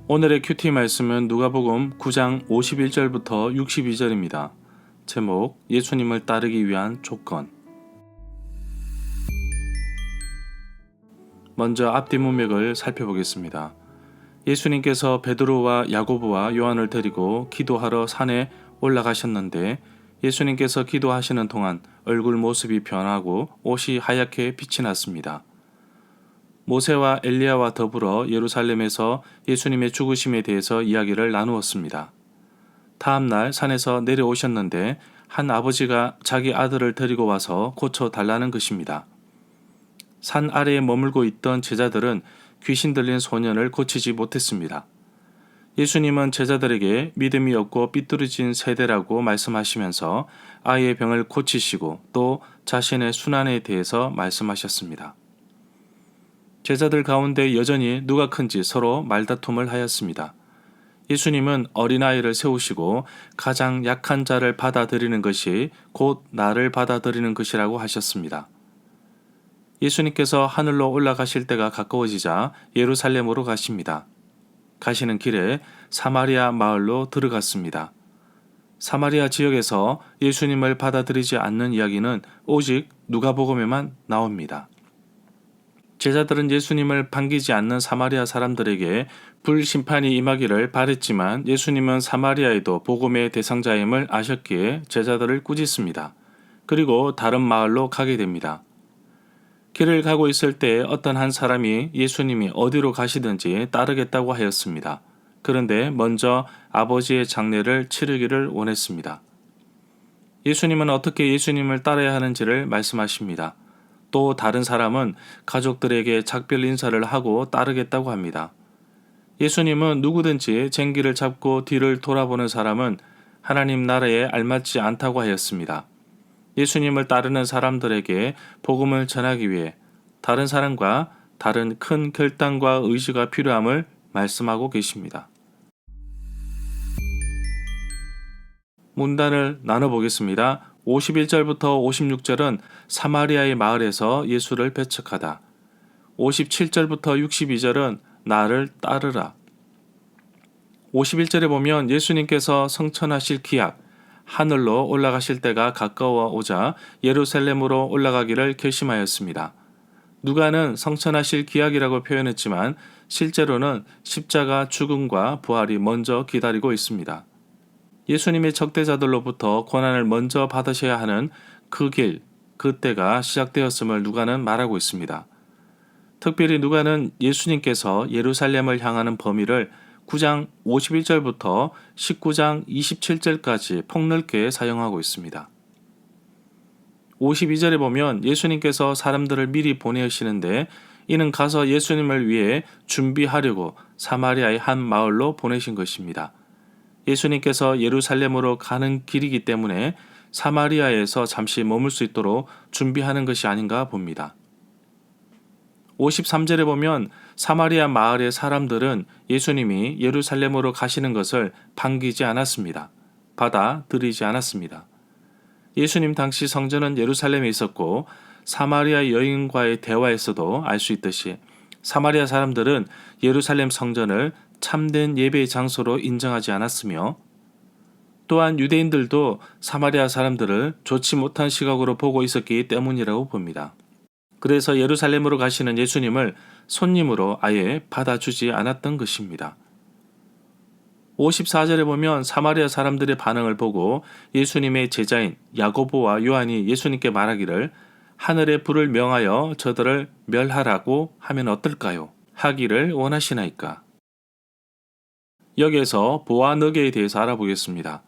오늘의 큐티 말씀은 누가복음 9장 51절부터 62절입니다. 제목 예수님을 따르기 위한 조건. 먼저 앞뒤 문맥을 살펴보겠습니다. 예수님께서 베드로와 야고보와 요한을 데리고 기도하러 산에 올라가셨는데 예수님께서 기도하시는 동안 얼굴 모습이 변하고 옷이 하얗게 빛이 났습니다. 모세와 엘리야와 더불어 예루살렘에서 예수님의 죽으심에 대해서 이야기를 나누었습니다. 다음 날 산에서 내려오셨는데 한 아버지가 자기 아들을 데리고 와서 고쳐 달라는 것입니다. 산 아래에 머물고 있던 제자들은 귀신 들린 소년을 고치지 못했습니다. 예수님은 제자들에게 믿음이 없고 삐뚤어진 세대라고 말씀하시면서 아이의 병을 고치시고 또 자신의 순환에 대해서 말씀하셨습니다. 제자들 가운데 여전히 누가 큰지 서로 말다툼을 하였습니다. 예수님은 어린아이를 세우시고 가장 약한 자를 받아들이는 것이 곧 나를 받아들이는 것이라고 하셨습니다. 예수님께서 하늘로 올라가실 때가 가까워지자 예루살렘으로 가십니다. 가시는 길에 사마리아 마을로 들어갔습니다. 사마리아 지역에서 예수님을 받아들이지 않는 이야기는 오직 누가복음에만 나옵니다. 제자들은 예수님을 반기지 않는 사마리아 사람들에게 불심판이 임하기를 바랬지만 예수님은 사마리아에도 복음의 대상자임을 아셨기에 제자들을 꾸짖습니다. 그리고 다른 마을로 가게 됩니다. 길을 가고 있을 때 어떤 한 사람이 예수님이 어디로 가시든지 따르겠다고 하였습니다. 그런데 먼저 아버지의 장례를 치르기를 원했습니다. 예수님은 어떻게 예수님을 따라야 하는지를 말씀하십니다. 또 다른 사람은 가족들에게 작별 인사를 하고 따르겠다고 합니다. 예수님은 누구든지 쟁기를 잡고 뒤를 돌아보는 사람은 하나님 나라에 알맞지 않다고 하였습니다. 예수님을 따르는 사람들에게 복음을 전하기 위해 다른 사람과 다른 큰 결단과 의지가 필요함을 말씀하고 계십니다. 문단을 나눠보겠습니다. 51절부터 56절은 사마리아의 마을에서 예수를 배척하다. 57절부터 62절은 나를 따르라. 51절에 보면 예수님께서 성천하실 기약, 하늘로 올라가실 때가 가까워 오자 예루살렘으로 올라가기를 결심하였습니다. 누가는 성천하실 기약이라고 표현했지만 실제로는 십자가 죽음과 부활이 먼저 기다리고 있습니다. 예수님의 적대자들로부터 고난을 먼저 받으셔야 하는 그 길, 그때가 시작되었음을 누가는 말하고 있습니다. 특별히 누가는 예수님께서 예루살렘을 향하는 범위를 9장 51절부터 19장 27절까지 폭넓게 사용하고 있습니다. 52절에 보면 예수님께서 사람들을 미리 보내시는데 이는 가서 예수님을 위해 준비하려고 사마리아의 한 마을로 보내신 것입니다. 예수님께서 예루살렘으로 가는 길이기 때문에 사마리아에서 잠시 머물 수 있도록 준비하는 것이 아닌가 봅니다. 53절에 보면 사마리아 마을의 사람들은 예수님이 예루살렘으로 가시는 것을 반기지 않았습니다. 받아들이지 않았습니다. 예수님 당시 성전은 예루살렘에 있었고 사마리아 여인과의 대화에서도 알 수 있듯이 사마리아 사람들은 예루살렘 성전을 참된 예배의 장소로 인정하지 않았으며 또한 유대인들도 사마리아 사람들을 좋지 못한 시각으로 보고 있었기 때문이라고 봅니다. 그래서 예루살렘으로 가시는 예수님을 손님으로 아예 받아주지 않았던 것입니다. 54절에 보면 사마리아 사람들의 반응을 보고 예수님의 제자인 야고보와 요한이 예수님께 말하기를 하늘의 불을 명하여 저들을 멸하라고 하면 어떨까요? 하기를 원하시나이까? 여기에서 보아 너게에 대해서 알아보겠습니다.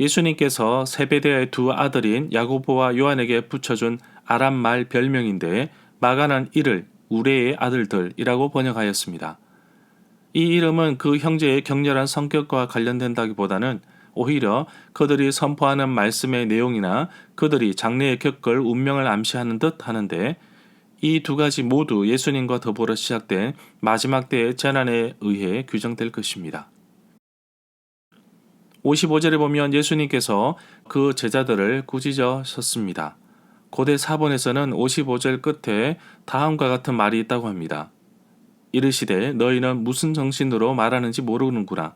예수님께서 세베대의 두 아들인 야고보와 요한에게 붙여준 아람말 별명인데 마가는 이를 우레의 아들들이라고 번역하였습니다. 이 이름은 그 형제의 격렬한 성격과 관련된다기보다는 오히려 그들이 선포하는 말씀의 내용이나 그들이 장래에 겪을 운명을 암시하는 듯 하는데 이 두 가지 모두 예수님과 더불어 시작된 마지막 때의 재난에 의해 규정될 것입니다. 55절에 보면 예수님께서 그 제자들을 꾸짖으셨습니다. 고대 사본에서는 55절 끝에 다음과 같은 말이 있다고 합니다. 이르시되 너희는 무슨 정신으로 말하는지 모르는구나.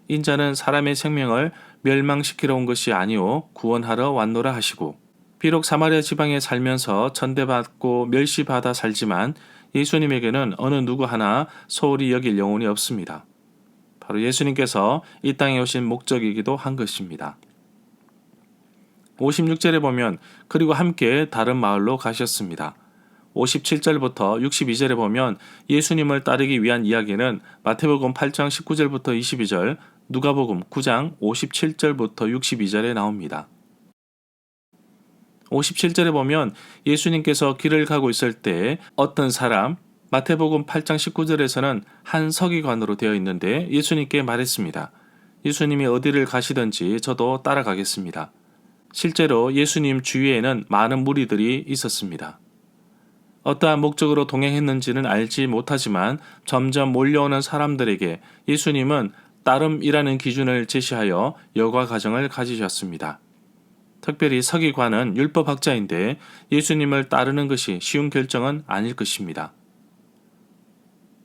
인자는 사람의 생명을 멸망시키러 온 것이 아니오 구원하러 왔노라 하시고, 비록 사마리아 지방에 살면서 천대받고 멸시받아 살지만 예수님에게는 어느 누구 하나 소홀히 여길 영혼이 없습니다. 바로 예수님께서 이 땅에 오신 목적이기도 한 것입니다. 56절에 보면 그리고 함께 다른 마을로 가셨습니다. 57절부터 62절에 보면 예수님을 따르기 위한 이야기는 마태복음 8장 19절부터 22절, 누가복음 9장 57절부터 62절에 나옵니다. 57절에 보면 예수님께서 길을 가고 있을 때 어떤 사람, 마태복음 8장 19절에서는 한 서기관으로 되어 있는데 예수님께 말했습니다. 예수님이 어디를 가시든지 저도 따라가겠습니다. 실제로 예수님 주위에는 많은 무리들이 있었습니다. 어떠한 목적으로 동행했는지는 알지 못하지만 점점 몰려오는 사람들에게 예수님은 따름이라는 기준을 제시하여 여과 과정을 가지셨습니다. 특별히 서기관은 율법학자인데 예수님을 따르는 것이 쉬운 결정은 아닐 것입니다.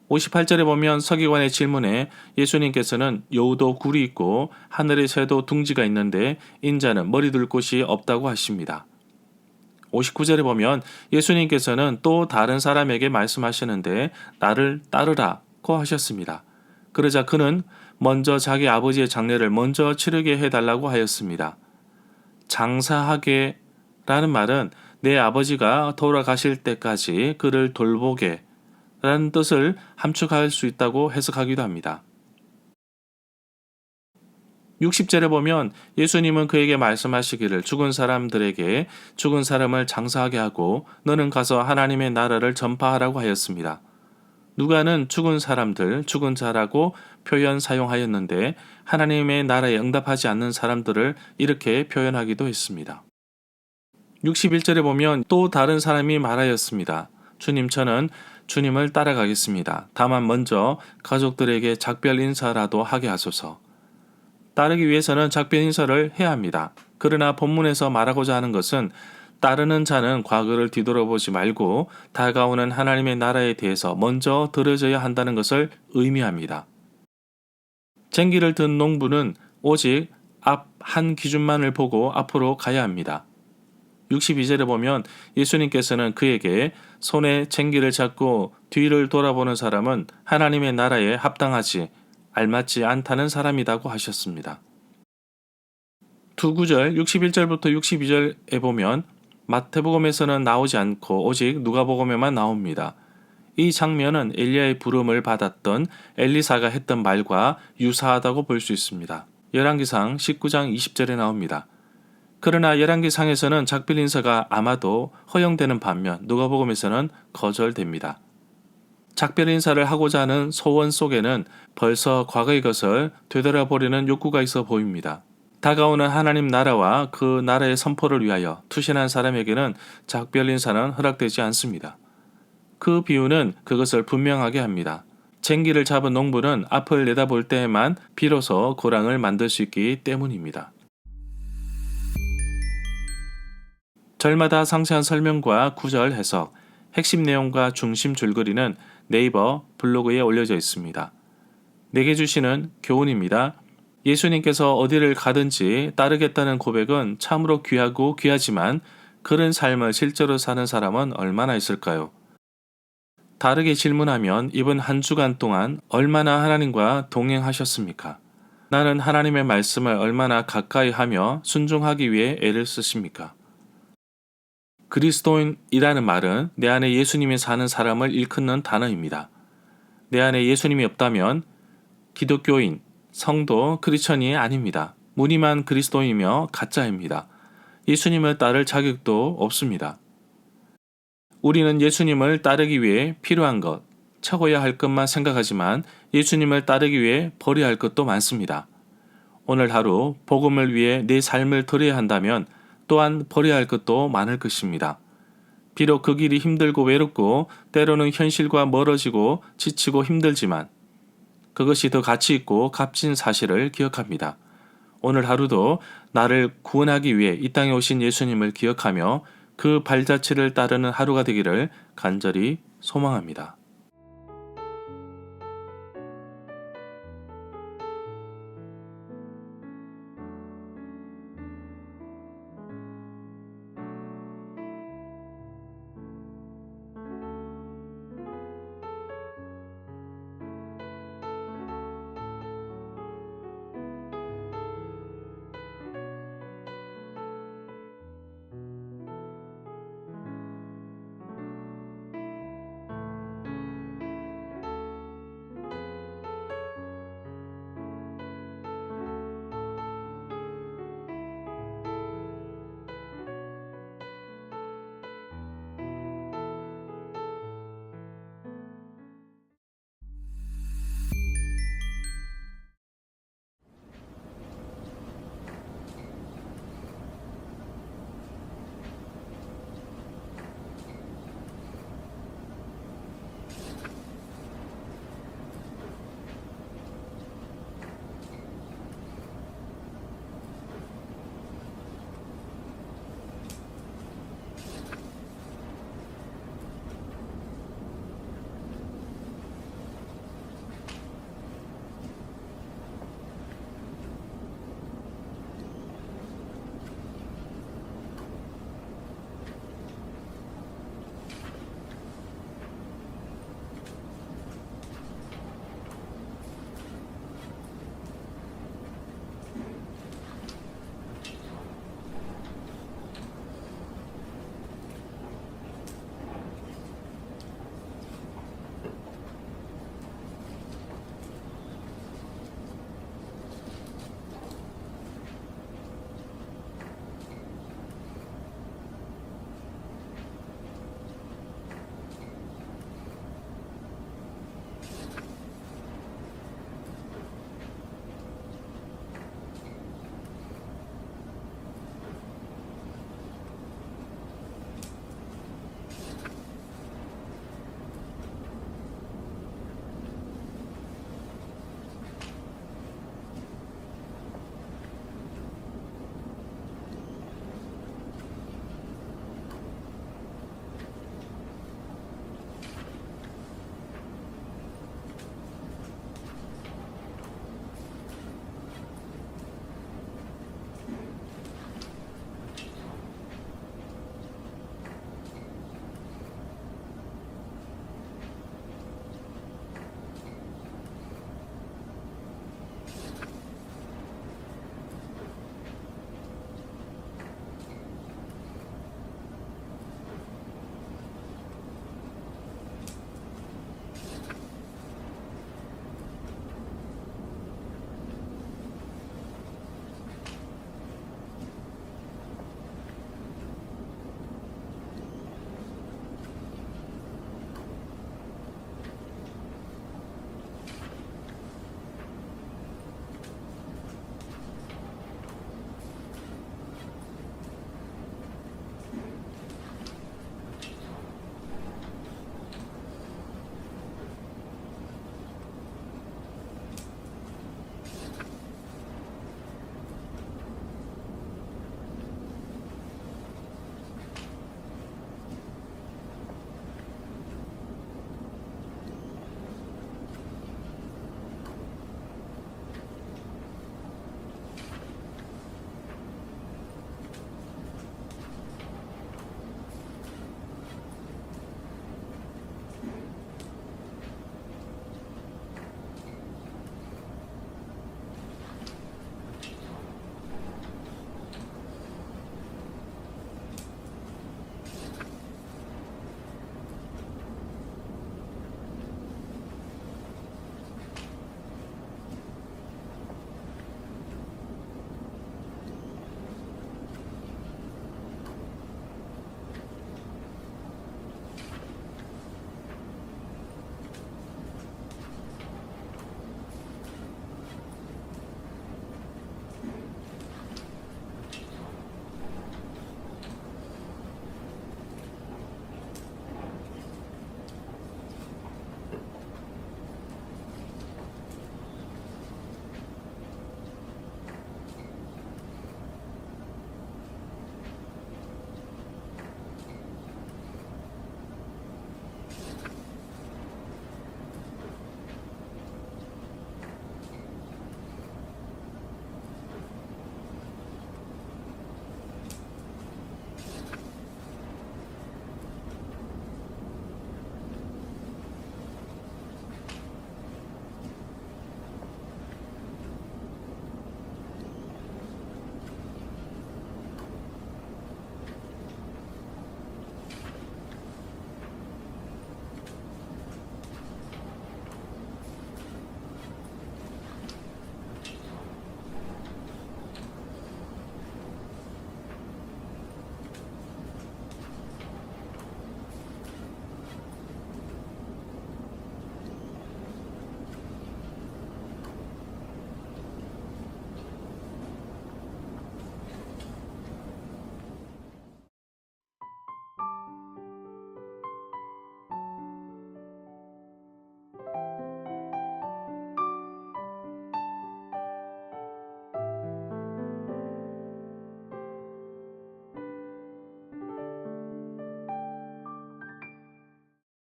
58절에 보면 서기관의 질문에 예수님께서는 여우도 굴이 있고 하늘의 새도 둥지가 있는데 인자는 머리 둘 곳이 없다고 하십니다. 59절에 보면 예수님께서는 또 다른 사람에게 말씀하시는데 나를 따르라고 하셨습니다. 그러자 그는 먼저 자기 아버지의 장례를 먼저 치르게 해달라고 하였습니다. 장사하게 라는 말은 내 아버지가 돌아가실 때까지 그를 돌보게 라는 뜻을 함축할 수 있다고 해석하기도 합니다. 60절에 보면 예수님은 그에게 말씀하시기를 죽은 사람들에게 죽은 사람을 장사하게 하고 너는 가서 하나님의 나라를 전파하라고 하였습니다. 누가는 죽은 사람들, 죽은 자라고 표현 사용하였는데 하나님의 나라에 응답하지 않는 사람들을 이렇게 표현하기도 했습니다. 61절에 보면 또 다른 사람이 말하였습니다. 주님, 저는 주님을 따라가겠습니다. 다만 먼저 가족들에게 작별 인사라도 하게 하소서. 따르기 위해서는 작별 인사를 해야 합니다. 그러나 본문에서 말하고자 하는 것은 따르는 자는 과거를 뒤돌아보지 말고 다가오는 하나님의 나라에 대해서 먼저 들어져야 한다는 것을 의미합니다. 쟁기를 든 농부는 오직 앞 한 기준만을 보고 앞으로 가야 합니다. 62절에 보면 예수님께서는 그에게 손에 쟁기를 잡고 뒤를 돌아보는 사람은 하나님의 나라에 합당하지 알맞지 않다는 사람이라고 하셨습니다. 두 구절 61절부터 62절에 보면 마태복음에서는 나오지 않고 오직 누가복음에만 나옵니다. 이 장면은 엘리야의 부름을 받았던 엘리사가 했던 말과 유사하다고 볼 수 있습니다. 열왕기상 19장 20절에 나옵니다. 그러나 열왕기상에서는 작별 인사가 아마도 허용되는 반면 누가복음에서는 거절됩니다. 작별 인사를 하고자 하는 소원 속에는 벌써 과거의 것을 되돌아보려는 욕구가 있어 보입니다. 다가오는 하나님 나라와 그 나라의 선포를 위하여 투신한 사람에게는 작별 인사는 허락되지 않습니다. 그 비유는 그것을 분명하게 합니다. 쟁기를 잡은 농부는 앞을 내다볼 때에만 비로소 고랑을 만들 수 있기 때문입니다. 절마다 상세한 설명과 구절 해석, 핵심 내용과 중심 줄거리는 네이버 블로그에 올려져 있습니다. 내게 주시는 교훈입니다. 예수님께서 어디를 가든지 따르겠다는 고백은 참으로 귀하고 귀하지만 그런 삶을 실제로 사는 사람은 얼마나 있을까요? 다르게 질문하면 이번 한 주간 동안 얼마나 하나님과 동행하셨습니까? 나는 하나님의 말씀을 얼마나 가까이 하며 순종하기 위해 애를 쓰십니까? 그리스도인이라는 말은 내 안에 예수님이 사는 사람을 일컫는 단어입니다. 내 안에 예수님이 없다면 기독교인, 성도, 크리스천이 아닙니다. 무늬만 그리스도이며 가짜입니다. 예수님을 따를 자격도 없습니다. 우리는 예수님을 따르기 위해 필요한 것, 채워야 할 것만 생각하지만 예수님을 따르기 위해 버려야 할 것도 많습니다. 오늘 하루 복음을 위해 내 삶을 드려야 한다면 또한 버려야 할 것도 많을 것입니다. 비록 그 길이 힘들고 외롭고 때로는 현실과 멀어지고 지치고 힘들지만 그것이 더 가치 있고 값진 사실을 기억합니다. 오늘 하루도 나를 구원하기 위해 이 땅에 오신 예수님을 기억하며 그 발자취를 따르는 하루가 되기를 간절히 소망합니다.